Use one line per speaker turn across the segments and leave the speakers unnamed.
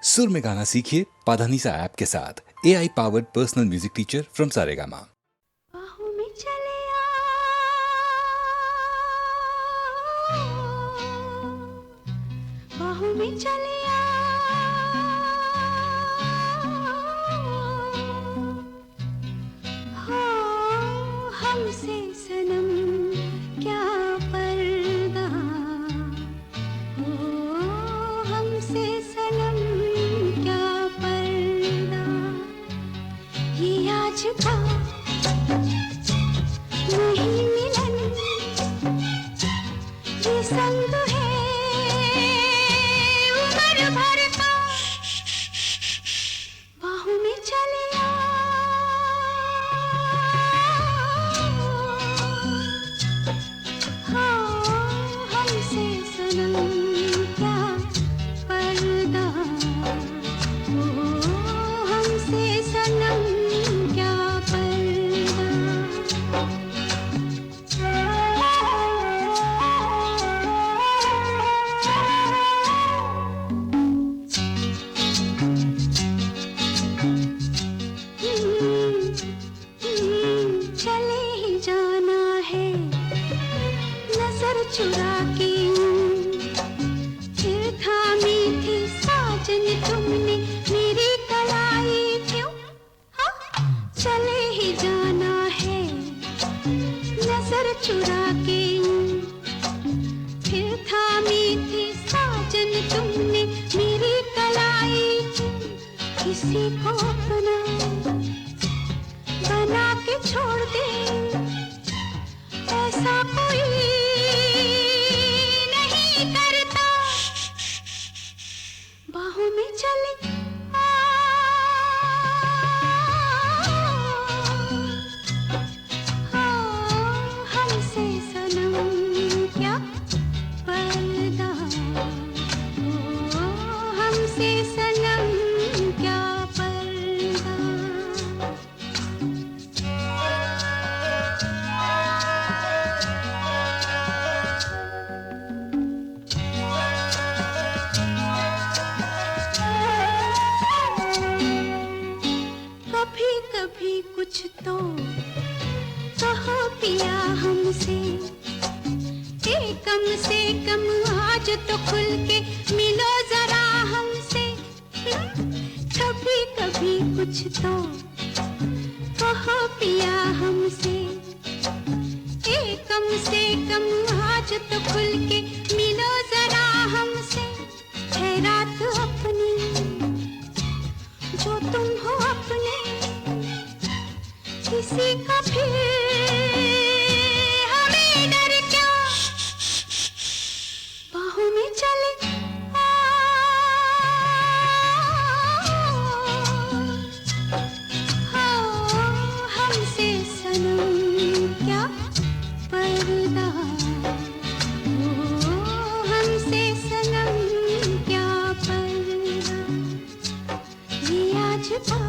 सुर में गाना सीखिए पाधानीसा ऐप के साथ। AI powered personal music teacher from Saregama.
बाहों में चले बाहों में चले हो हमसे सनम क्या पर्दा हो हमसे सनम क्या पर्दा ये आज का नहीं मिलन ये संग है उम्र भर का बाहों में चले हो हमसे सनम क्या पर्दा हो हमसे सनम क्या पर्दा चले ही जाना है नजर चुरा के फिर थामी थी साजन तुमने मेरी कलाई क्यों हाँ? चले ही जाना है नजर चुरा के फिर थामी थी साजन तुमने मेरी कलाई क्यों? किसी को अपना बना के छोड़ दे ऐसा कोई नहीं करता बाहों में चले हमसे सनम क्या पर्दा हो हमसे सनम क्या पर्दा कभी कभी कुछ तो कहो पिया हमसे कम से कम आज तो खुल के मिलो जरा हमसे कभी कभी कुछ तो कहो पिया हमसे कम से कम आज तो खुल के मिलो जरा हमसे है रात अपनी जो तुम हो अपने किसी का फिर हमें डर क्या बाहों में चले हमसे सनम क्या पर्दा हो हमसे सनम क्या पर्दा ये आज का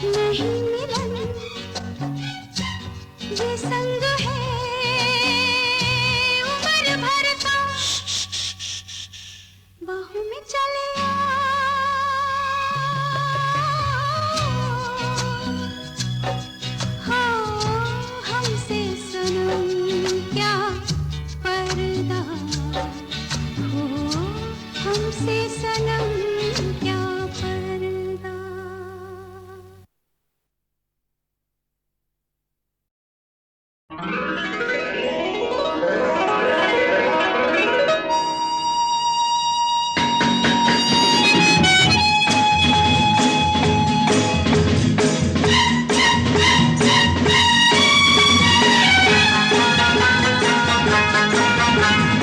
नहीं मिलन ये संग है उम्र भर का बाहों में चले हो हमसे सनम क्या पर्दा हो हमसे सनम क्या पर्दा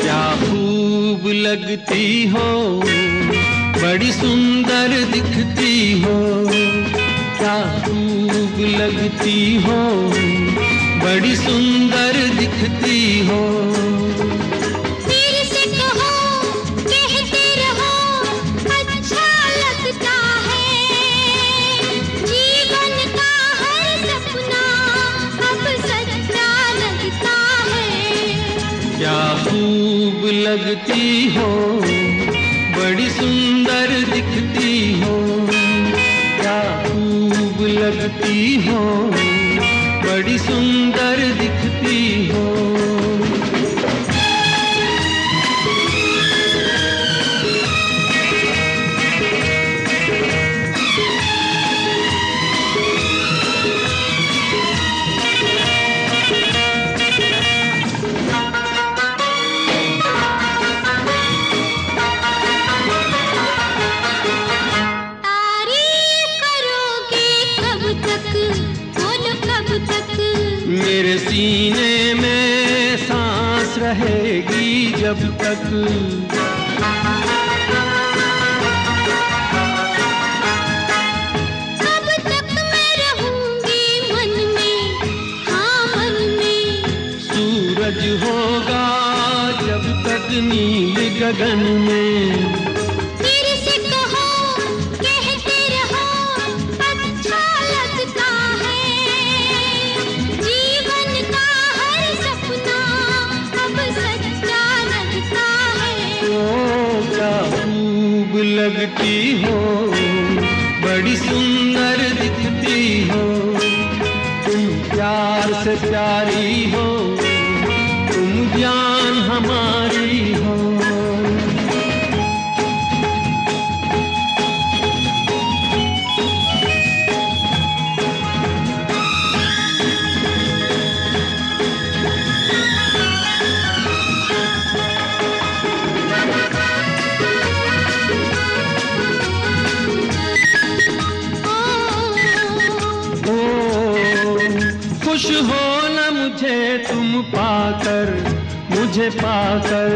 क्या खूब लगती हो बड़ी सुंदर दिखती हो क्या खूब लगती हो बड़ी सुंदर दिखती हो
दिल से कहो कहते रहो अच्छा लगता है जीवन का हर सपना अब सच्चा लगता है
क्या खूब लगती हो बड़ी सुंदर दिखती हो, क्या खूब लगती हो, बड़ी सुंदर दिखती हो। मेरे सीने में सांस रहेगी जब तक,
तब तक मैं रहूंगी मन में, हाँ मन में।
सूरज होगा जब तक नील गगन में,
फिर से कहो, कहते रहो, अच्छा लगता है। जीवन का हर सपना अब सच्चा लगता है।
ओ क्या खूब लगती हो, बड़ी सुंदर दिखती हो, तुम प्यार से प्यारी हो, तुम जान हमारी हो। खुश हो न मुझे तुम पाकर, मुझे पाकर।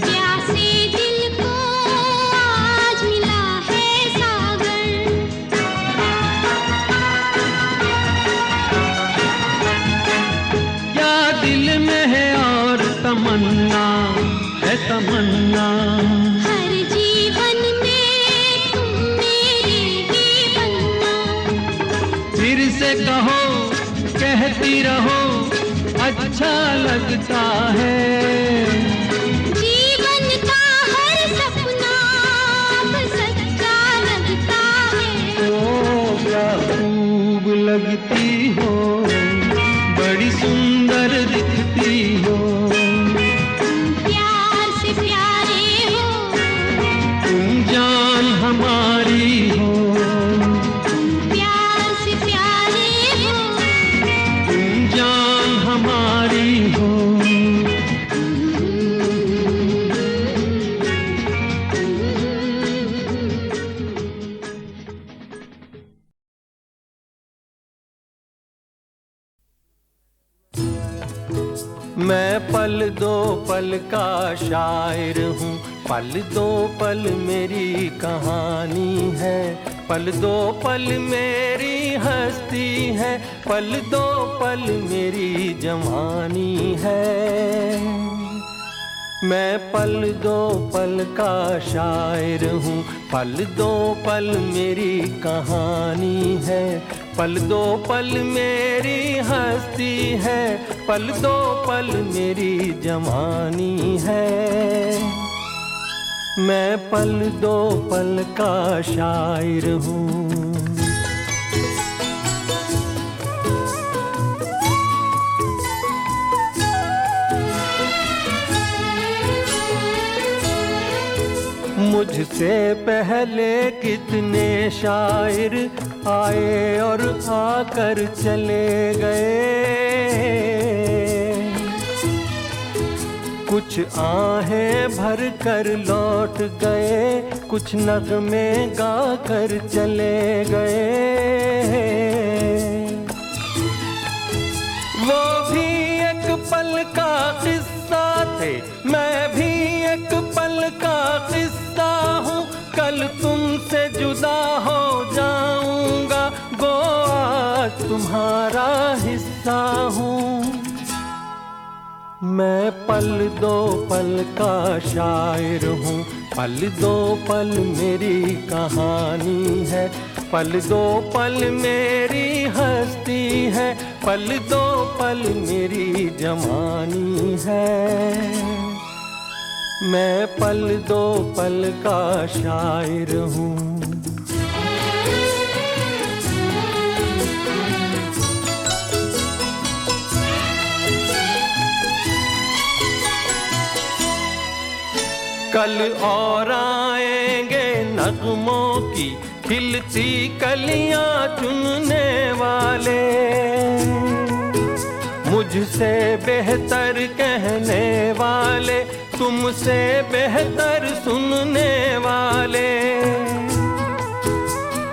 प्यासे दिल को आज मिला है सागर।
क्या दिल में है और तमन्ना है तमन्ना,
हर जीवन में तुम मेरे ही बनना।
फिर से कहो, कहती रहो, अच्छा लगता है।
जीवन का हर सपना अब सच्चा लगता है।
ओ क्या खूब लगती हो, बड़ी सुंदर दिखती हो,
प्यार से प्यारे हो,
तुम जान हमारी हो।
प्यार से प्यारे हो,
तुम जान हमारी हो। मैं पल दो पल का शायर हूँ, पल दो पल मेरी कहानी है, पल दो पल मेरी हस्ती है, पल दो पल मेरी जवानी है। मैं पल दो पल का शायर हूँ, पल दो पल मेरी कहानी है, पल दो पल मेरी हस्ती है, पल दो पल मेरी जवानी है। मैं पल दो पल का शायर हूँ। मुझसे पहले कितने शायर आए और आकर चले गए, कुछ आहें भर कर लौट गए, कुछ नगमे गा कर चले गए। वो भी एक पल का किस्सा थे, मैं भी एक पल का किस्सा हूँ, कल तुमसे जुदा हो जाऊंगा, गो आज तुम्हारा हिस्सा हूँ। मैं पल दो पल का शायर हूँ, पल दो पल मेरी कहानी है, पल दो पल मेरी हस्ती है, पल दो पल मेरी जवानी है। मैं पल दो पल का शायर हूँ। कल और आएंगे नगमों की खिलती कलियां चुनने वाले, मुझसे बेहतर कहने वाले, तुमसे बेहतर सुनने वाले।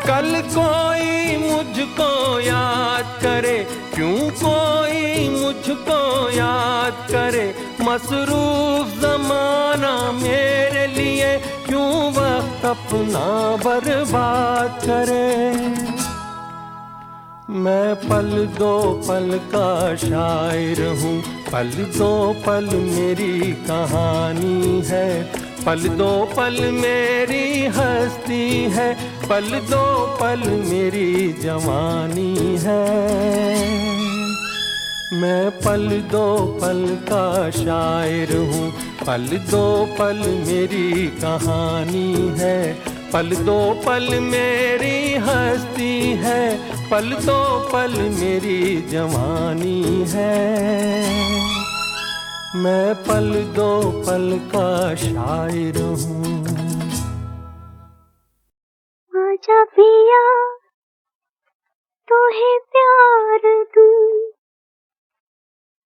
कल कोई मुझको याद करे, क्यों कोई मुझको याद करे, मसरूफ ज़माना मेरे लिए क्यों वक्त अपना बर्बाद करे। मैं पल दो पल का शायर हूँ, पल दो पल मेरी कहानी है, पल दो पल मेरी हस्ती है, पल दो पल मेरी जवानी है। मैं पल दो पल का शायर हूँ, पल दो पल मेरी कहानी है, पल दो पल मेरी हस्ती है, पल दो पल मेरी जवानी है। मैं पल दो पल का शायर हूँ।
आजा पिया तोहे प्यार दूं,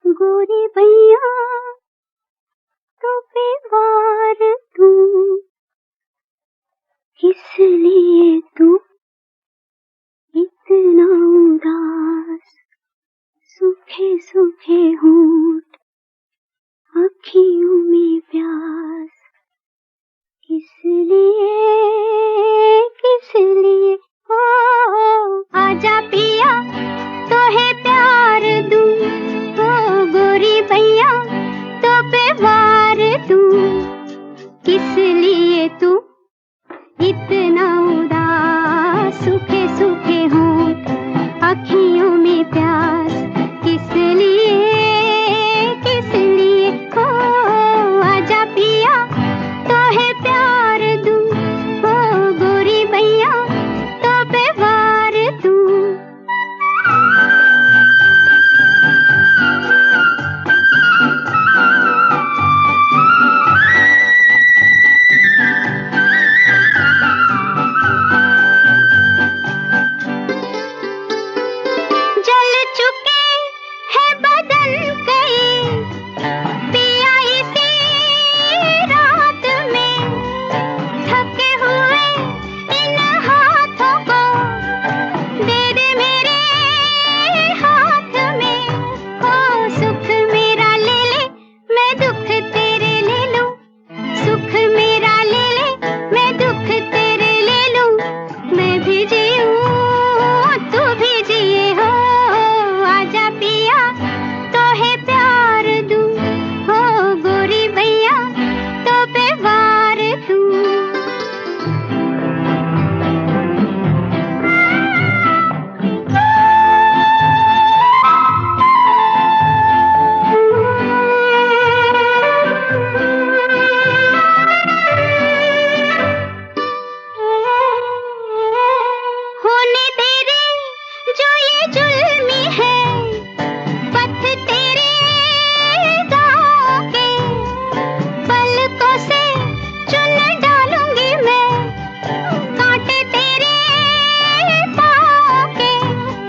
गोरी भैया तो पे वार दूं, किस लिए तू इतना उदास, सूखे सूखे होंठ आँखियों में प्यास, किस लिए ओ आजा पिया तोहे प्यार दूं, ओ गोरी भैया तो पे वार दूं, किस लिए तू इतना उदास, सूखे सूखे होंठ आँखियों में प्यास, किस लिए ओ आजा पिया तोहे प्यार दूं, ओ गोरी भैया तो पे वार दूं। जल चुके हैं बदन कई पिया इसी रात में, थके हुए इन हाथों को दे दे मेरे हाथ में, ओ सुख मेरा ले ले मैं दुख तेरे ले लूं, सुख मेरा ले ले मैं दुख तेरे ले लूं, मैं भी जीऊं तू भी जिए हो, आजा पिया तोहे प्यार दूं, हो गोरी भैया तो पे वार दूं। होने तेरे जो ये जुल्मी है, पथ तेरे गाँव के, पलकों से चुन डालूंगी मैं, कांटे तेरे पाँव के,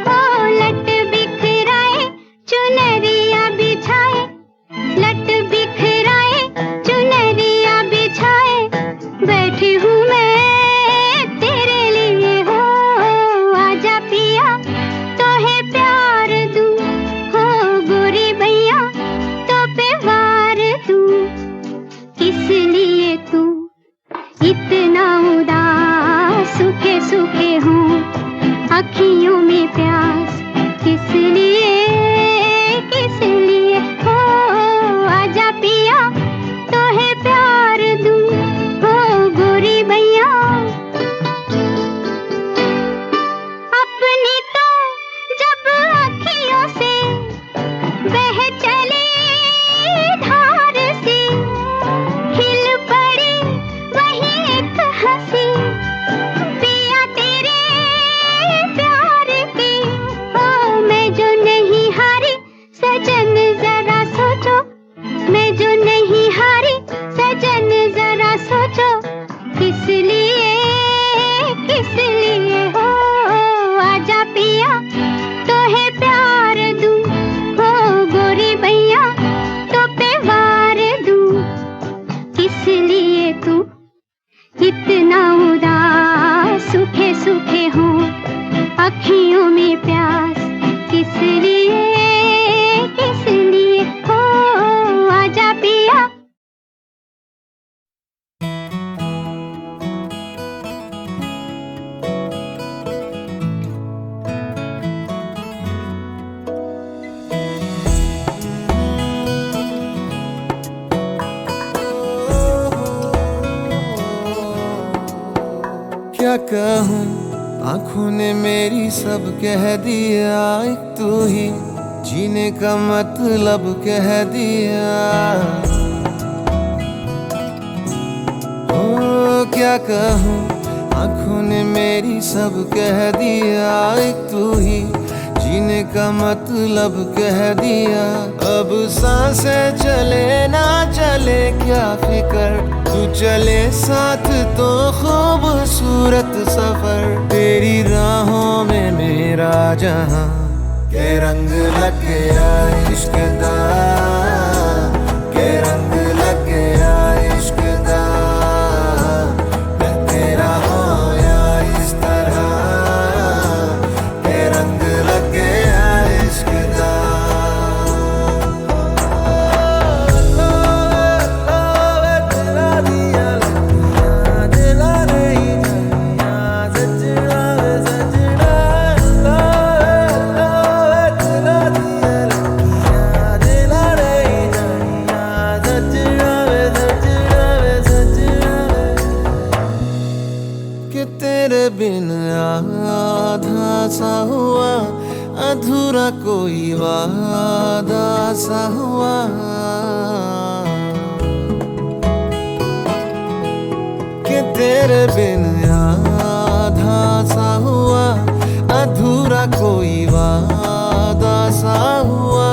ओ लट बिखराए चुनरिया बिछाए, लट बिखराए चुनरिया बिछाए, बैठी हूँ मैं तेरे लिए हो, आजा पिया तोहे प्यार दूं, हो गोरी भैया तो पे वार दूं, किस लिए तू इतना उदास, सूखे सूखे होंठ आँखियों में प्यास, किस लिए हो आजा पिया तोहे प्यार दूं, हो गोरी भैया। अपनी तो जब अखियों से बह चले धार सी, हिल अखियों में प्यास किस लिए हो आजा पिया।
क्या कहूँ आँखों ने मेरी सब कह दिया, एक तू ही जीने का मतलब कह दिया। ओ क्या कहूँ आँखों ने मेरी सब कह दिया, एक तू ही जीने का मतलब कह दिया। अब सांसें चले ना चले क्या फिकर, तू चले साथ तो खूबसूरत सफर। तेरी राहों में मेरा जहां के रंग लग गया इश्क दा, के रंग लग गया इश्क दा। मैं तेरा होया इस तरह के रंग लग गया इश्क दा। तेरे बिन आधा सा हुआ, अधूरा कोई वादा सा हुआ। कि तेरे बिन आधा सा हुआ, अधूरा कोई वादा सा हुआ।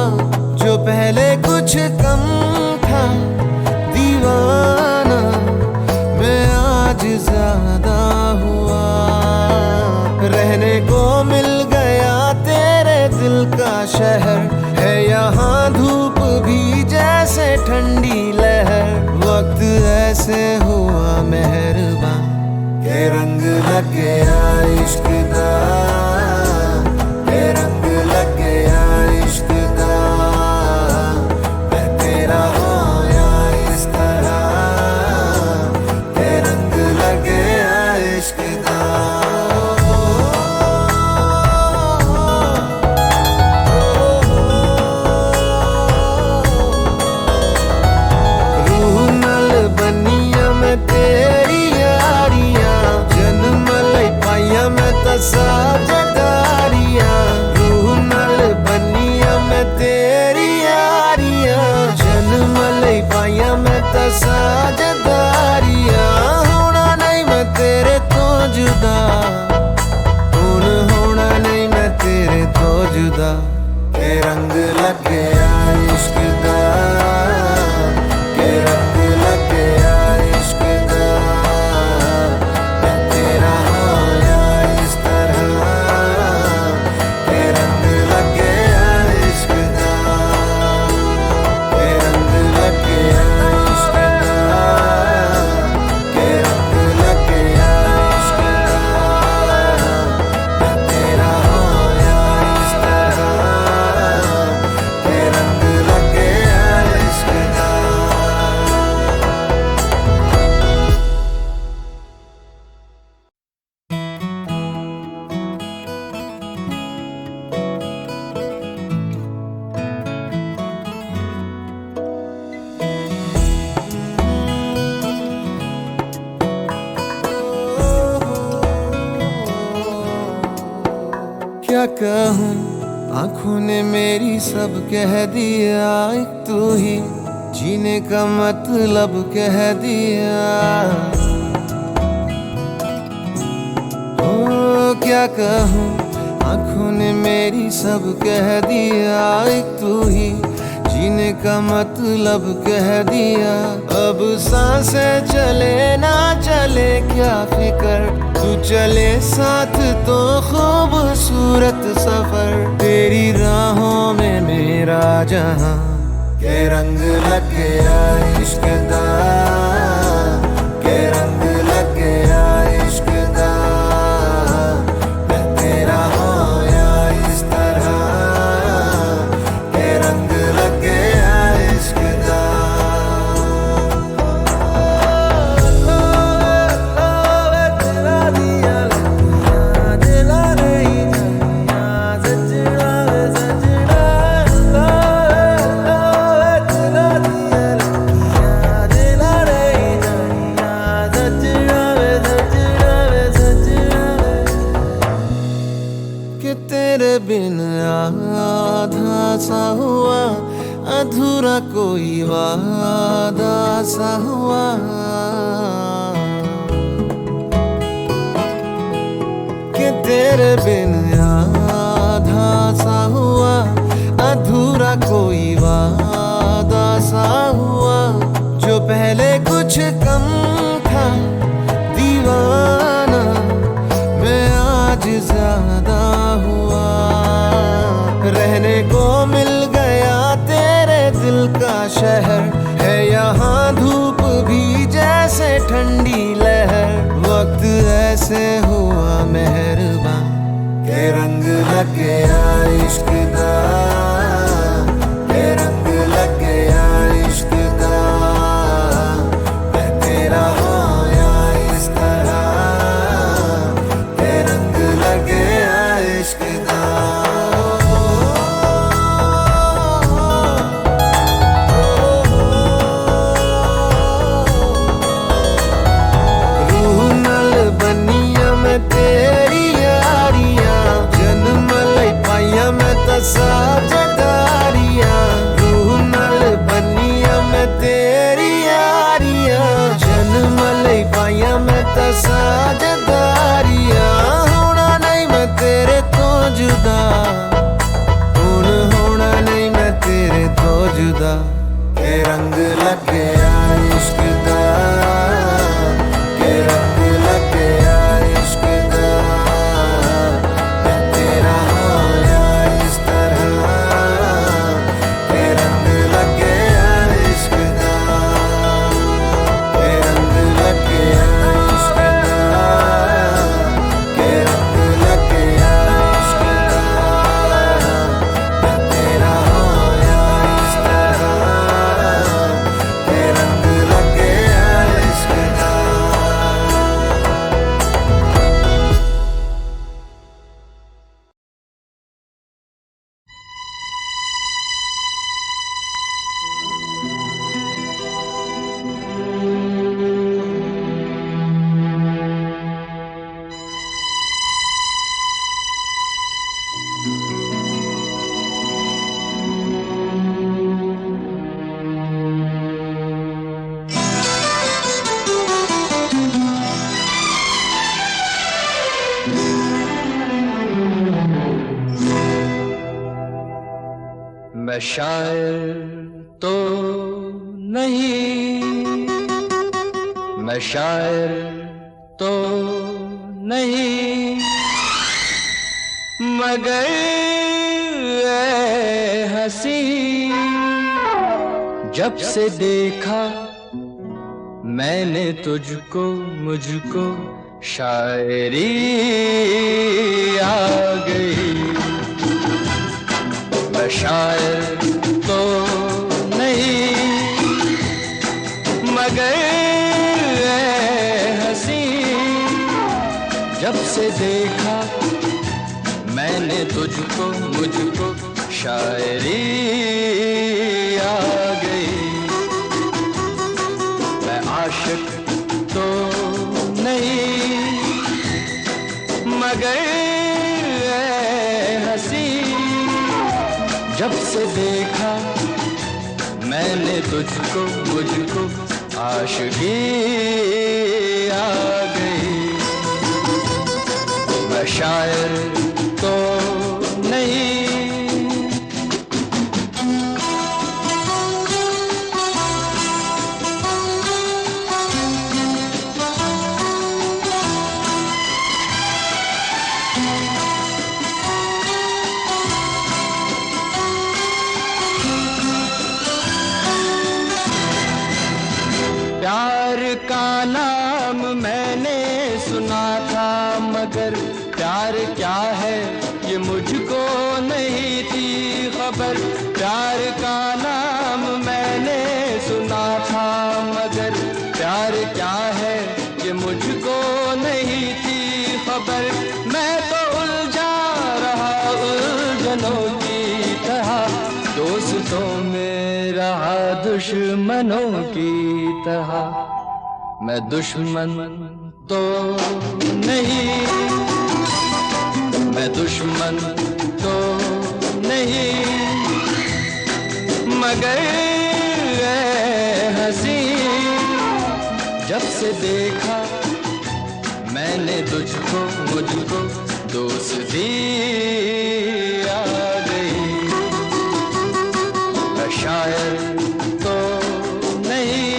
जो पहले कुछ कम था दीवाना, मैं आज ज्यादा हुआ। रहने को मिल गया तेरे दिल का शहर, है यहाँ धूप भी जैसे ठंडी लहर। वक्त ऐसे हुआ मेहरबान के रंग लग गया इश्क दा, के रंग लग गया इश्क दा। मैं तेरा होया इस तरह के रंग लग गया इश्क दा। रूह नल बनिया मैं तेरी यारियां, जन्म लई पाइया मैं तो साझेदारियां। रूह नल बनिया मैं तेरी यारियां, जन्म लई पाइया मैं तो साझेदारियां। होना नहीं मैं तेरे तो जुदा, हुण होना नहीं मैं तेरे तो जुदा। के रंग लग गया इश्क दा, के रंग लग गया इश्क दा। मैं तेरा होया इस तरह के रंग लग गया इश्क दा, के रंग लग गया इश्क दा, के रंग लग गया इश्क दा। मैं तेरा होया इस तरह के रंग लग गया इश्क दा। क्या कहूँ आँखों ने मेरी सब कह दिया, एक तू ही जीने का मतलब कह दिया। ओ क्या कहूँ आँखों ने मेरी सब कह दिया, एक तू ही जीने का मतलब कह दिया। अब सांसें चले ना चले क्या फिकर, तू चले साथ तो खूबसूरत सफर। तेरी राहों में मेरा जहां के रंग लग गया इश्क दा, के रंग लग गया इश्क दा। मैं तेरा अधूरा कोई वादा सा हुआ, कि तेरे बिन आधा सा हुआ, अधूरा कोई वादा सा हुआ। जो पहले कुछ कम था दीवाना, मैं आज ज्यादा हुआ। रहने को मिल गया तेरे दिल का शहर, है यहाँ धूप भी जैसे ठंडी लहर। वक्त ऐसे हुआ मेहरबान के रंग लग गया इश्क दा, के रंग लग गया इश्क दा। मैं तेरा होया इस तरह, के रंग लग गया इश्क दा। रूह नल बनिया मैं तेरी यारियां, जन्म लई पाइया मैं तसा जगारियां। रूह नल बनिया मैं तेरी यारियां, जन्म लई पाइया मैं तसा जगारियां। होना नहीं मैं तेरे तो जुदा, हुण होना नहीं मैं तेरे तो जुदा। के रंग लग गया इश्क दा, के रंग लग गया इश्क दा। मैं तेरा होया इस तरह, के रंग लग गया इश्क दा, के रंग लग गया इश्क दा, के रंग लग गया इश्क दा। मैं तेरा होया इस तरह, के रंग लग गया इश्क दा।
मैं शायर तो नहीं, मैं शायर तो नहीं, मगर ऐ हंसी जब से देखा मैंने तुझको, मुझको शायरी आ गई। मैं शायर तो नहीं, मगर ऐ हंसी जब से देखा मैंने तुझको, मुझको शायरी आ गई। मैं आशिक तो नहीं, मगर ऐ हंसी जब से देखा मैंने तुझको, मुझको आशिकी आ गई। मैं शायर तो नहीं। प्यार का नाम मैंने सुना था, मगर प्यार क्या है ये मुझको नहीं थी खबर। प्यार का नाम मैंने सुना था, मगर प्यार क्या है ये मुझको नहीं थी खबर। मैं तो उलझा रहा उलझनों की तरह, दोस्तों में रहा दुश्मनों की तरह। मैं दुश्मन तो नहीं, मैं दुश्मन तो नहीं, मगर ऐ हंसी, जब से देखा मैंने तुझको, मुझको दोस्ती आ गई। मैं शायर तो नहीं,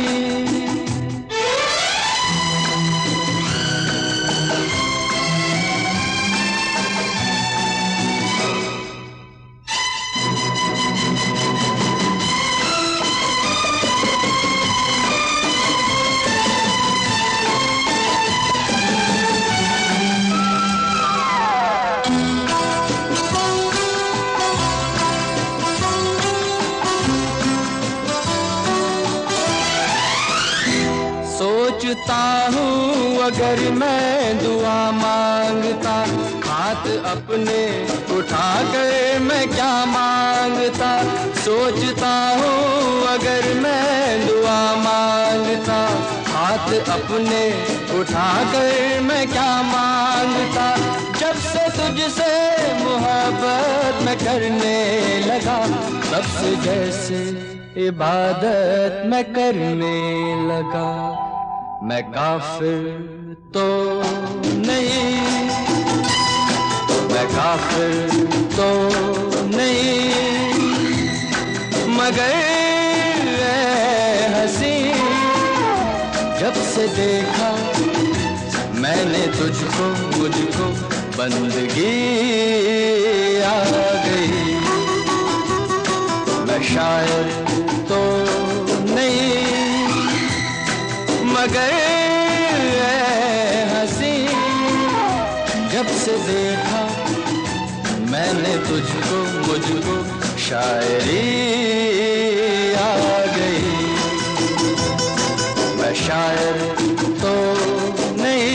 सोचता हूँ अगर मैं दुआ मांगता, हाथ अपने उठा कर मैं क्या मांगता। सोचता हूँ अगर मैं दुआ मांगता, हाथ अपने उठा कर मैं क्या मांगता। जब से तुझसे मोहब्बत मैं करने लगा, तब से जैसे इबादत मैं करने लगा। मैं काफिर तो नहीं, मैं काफिर तो नहीं, मगर ऐ हंसी, जब से देखा मैंने तुझको, मुझको बंदगी आ गई। मैं शायर तो नहीं, मगर ऐ हंसी, जब से देखा मैंने तुझको, मुझको शायरी आ गई। मैं शायर तो नहीं।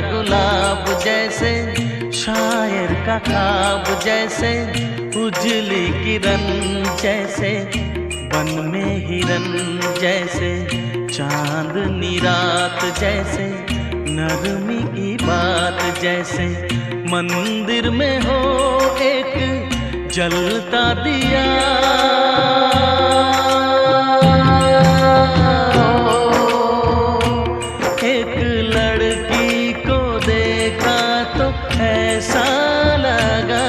गुलाब जैसे शायर का ख्वाब, जैसे उजली किरण, जैसे बन में हिरन, जैसे चांदनी रात, जैसे नरमी की बात, जैसे मंदिर में हो एक जलता दिया। एक लड़की को देखा तो ऐसा लगा,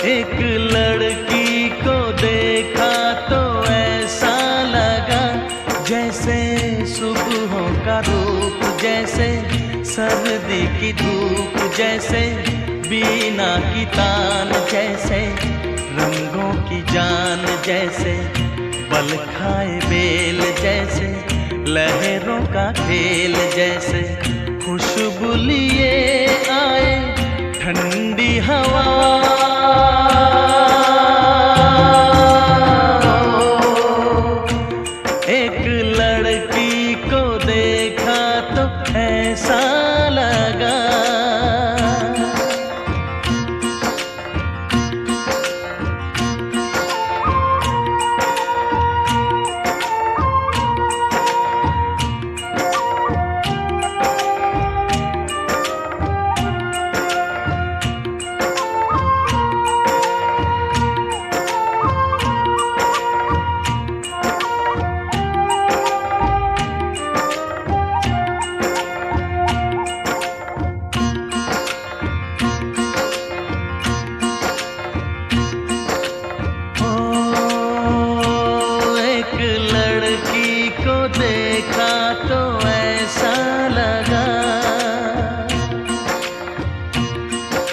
एक लड़की को देखा तो ऐसा लगा, जैसे सुबहों का रूप, जैसे सर्दी की धूप जैसे, बीना की तान जैसे, रंगों की जान जैसे, बल खाए बेल जैसे, लहरों का खेल जैसे, खुशबू लिए आए ठंडी हवा। एक लड़की को देखा तो ऐसा लगा,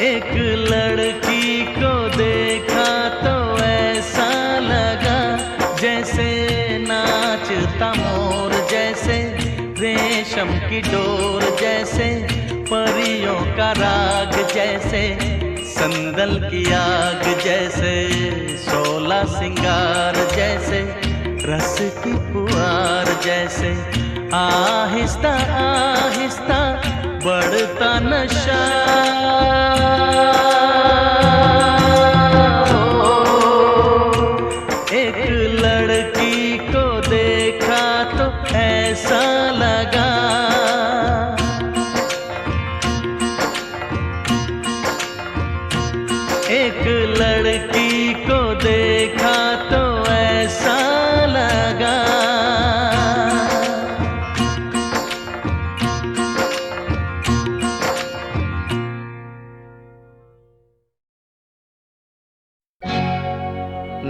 एक लड़की को देखा तो ऐसा लगा, जैसे नाचता मोर जैसे, रेशम की डोर जैसे, परियों का राग जैसे, संदल की आग जैसे, 16 सिंगार जैसे, रस की फुहार जैसे, आहिस्ता आहिस्ता बढ़ता नशा। एक लड़की को देखा तो ऐसा लगा, एक लड़की को देखा तो ऐसा लगा।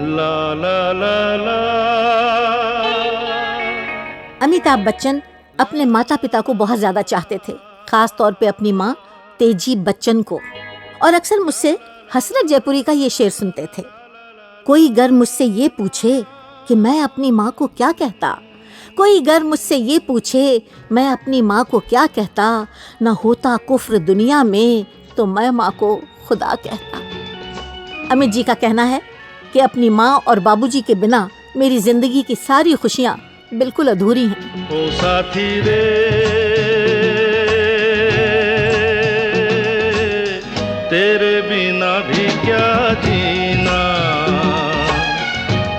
ला ला ला ला।
अमिताभ बच्चन अपने माता पिता को बहुत ज्यादा चाहते थे, खास तौर पे अपनी माँ तेजी बच्चन को, और अक्सर मुझसे हसरत जयपुरी का ये शेर सुनते थे। कोई गर मुझसे ये पूछे कि मैं अपनी माँ को क्या कहता, कोई गर मुझसे ये पूछे मैं अपनी माँ को क्या कहता, न होता कुफ्र दुनिया में तो मैं माँ को खुदा कहता। अमित जी का कहना है कि अपनी माँ और बाबूजी के बिना मेरी जिंदगी की सारी खुशियाँ बिल्कुल अधूरी हैं।
ओ साथी रे तेरे बिना भी क्या जीना,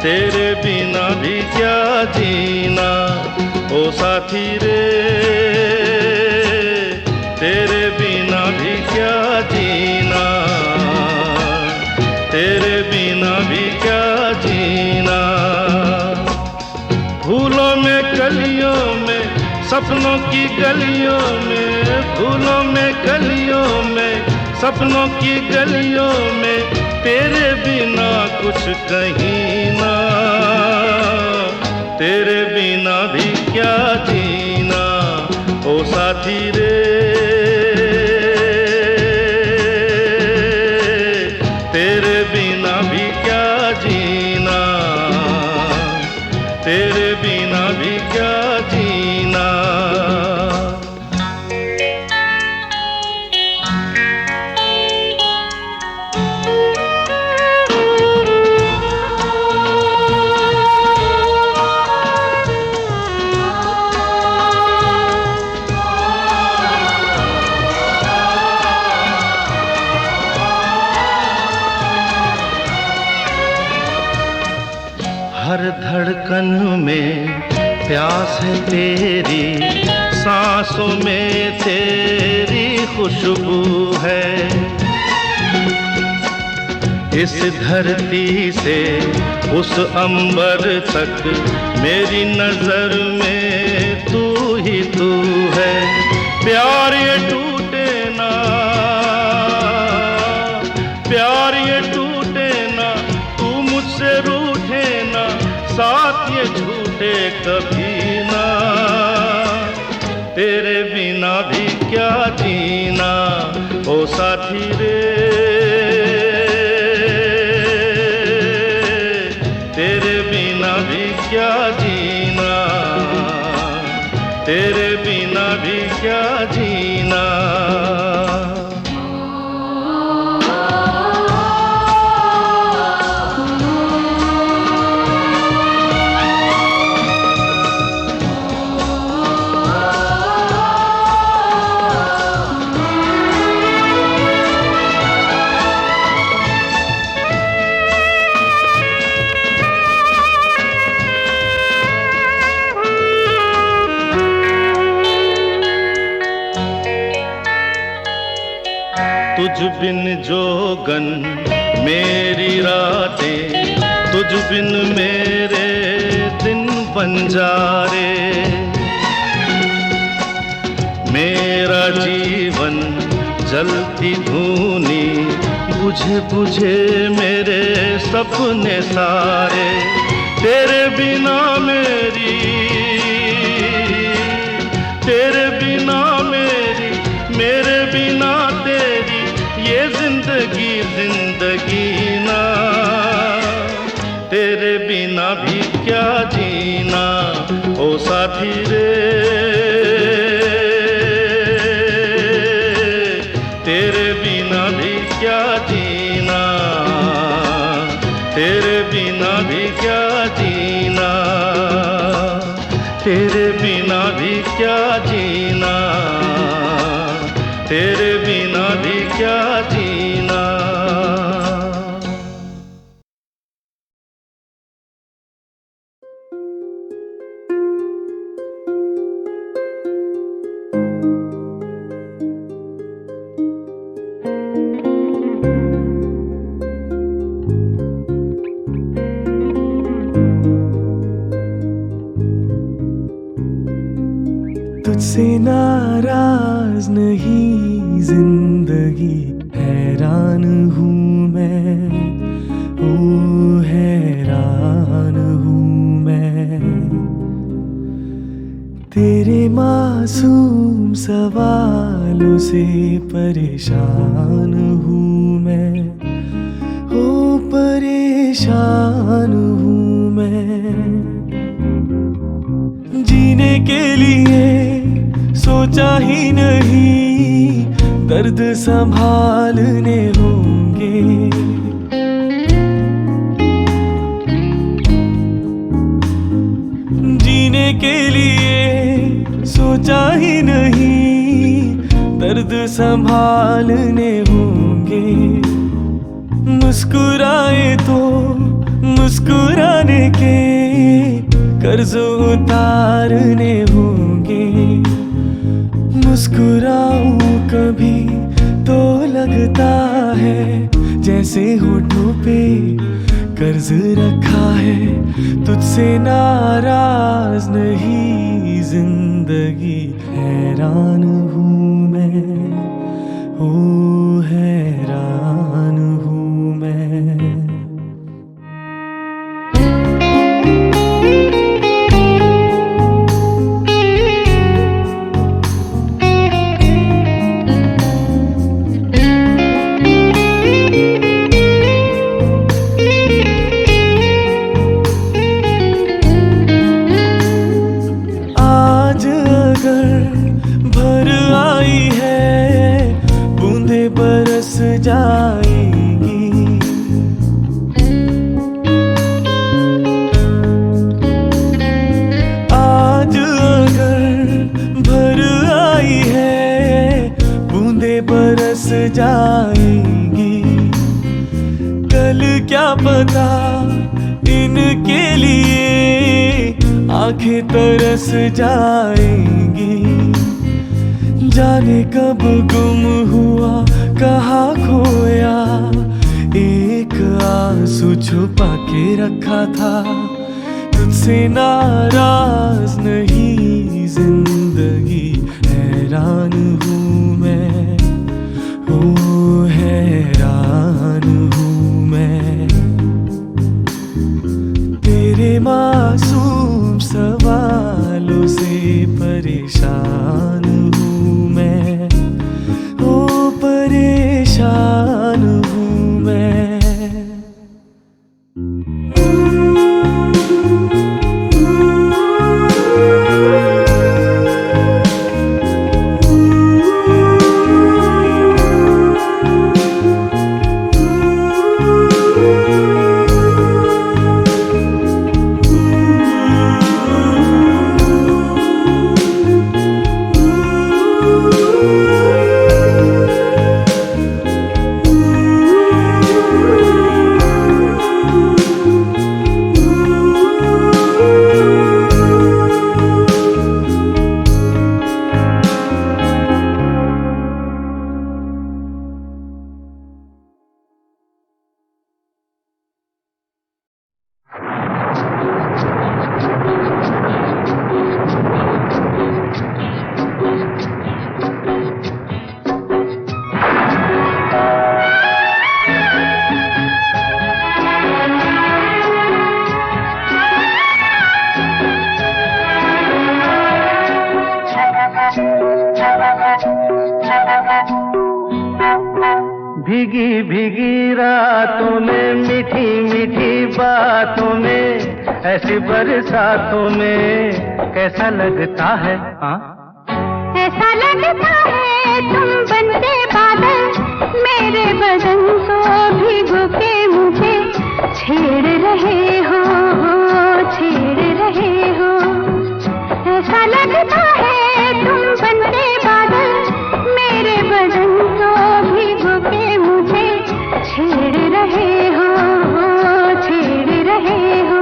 तेरे बिना भी क्या जीना। ओ साथी रे तेरे बिना भी क्या जीना, तेरे बिना भी क्या जीना। फूलों में कलियों में सपनों की गलियों में, फूलों में कलियों में सपनों की गलियों में, तेरे बिना कुछ कहीं ना, तेरे बिना भी क्या जीना। ओ साथी रे तेरे बिना भी क्या जीना, तेरे बिना भी क्या जीना। हर धड़कन में प्यास है तेरी, सांसों में तेरी खुशबू है। इस धरती से उस अंबर तक मेरी नजर में तू ही तू है। प्यार ये टूटे ना, प्यार ये टूटे ना, तू मुझसे रूठे ना, साथ ये झूठे कभी ना।
तेरे बिना भी क्या जीना ओ साथी रे, तेरे बिना भी क्या जीना, तेरे बिना भी क्या जीना। तुझ बिन जोगन मेरी रातें, तुझ बिन मेरे दिन बंजारे, मेरा जीवन जलती धूनी, बुझे बुझे मेरे सपने सारे, तेरे बिना मेरी, तेरे बिना मेरी, मेरे बिना तेरी ये जिंदगी जिंदगी ना, तेरे बिना भी क्या जीना ओ साथी रे, तेरे बिना भी क्या जीना, तेरे बिना भी क्या जीना, तेरे बिना भी क्या जीना, तेरे बिना भी क्या जीना।
तुझसे नाराज नहीं जिंदगी, हैरान हूँ मैं, ओ हैरान हूँ मैं, तेरे मासूम सवालों से परेशान हूँ मैं, ओ परेशान हूँ मैं। जीने के लिए सोचा ही नहीं, दर्द संभालने होंगे, जीने के लिए सोचा ही नहीं, दर्द संभालने होंगे, मुस्कुराए तो मुस्कुराने के कर्ज उतारने होंगे, मुस्कुराऊं कभी तो लगता है जैसे होठों पे कर्ज रखा है। तुझसे नाराज नहीं जिंदगी, हैरान हूँ मैं, ओ हैरान हूँ मैं। जाएगी आज अगर भर आई है, बूंदे बरस जाएंगी, कल क्या पता इनके लिए आंखें तरस जाएंगी। जाने कब गुम हुआ, कहाँ खोया, एक आंसू छुपा के रखा था। तुझसे नाराज नहीं जिंदगी, हैरान हूँ मैं, ओ हैरान हूँ मैं। तेरे मासूम सवालों से परेशान हूँ मैं, ओ परेशान हूँ मैं।
भीगी भीगी रातों में, मीठी मीठी बातों में, ऐसी बरसातों में कैसा लगता है? हाँ,
ऐसा लगता है तुम बनते बादल, मेरे बदन को भिगो के मुझे छेड़ रहे हो, छेड़ रहे हो। ऐसा लगता है तुम बनते बादल, मेरे बदन को भिगो के मुझे छेड़ रहे हो, छेड़ रहे हो।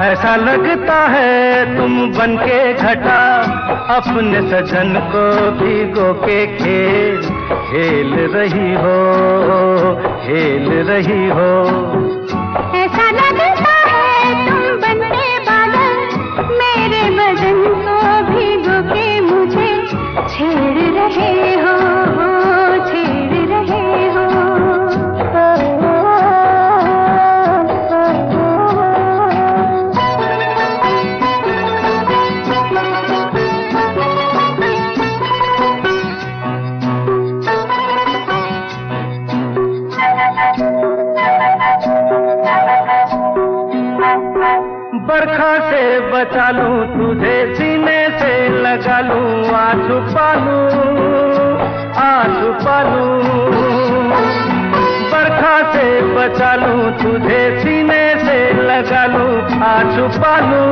ऐसा लगता है तुम बनके घटा, अपने सजन को भिगो के खेल खेल रही हो, खेल रही हो।
ऐसा लगता है तुम बनते बादल, मेरे बदन को भिगो के मुझे छेड़ रहे हो, छेड़ रहे हो।
बरखा से बचा लूं तुझे, सीने से लगा लूं, आ छुपा लूं, आ छुपा लूं। बरखा से बचा लूं तुझे, सीने से लगा लूं, आ छुपा लूं,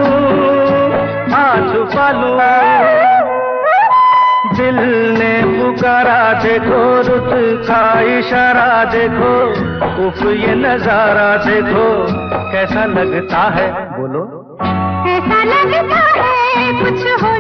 आ छुपा लूं। दिल ने पुकारा देखो, रुत का इशारा देखो, उफ ये नजारा देखो, कैसा लगता है बोलो?
ऐसा लगता है कुछ हो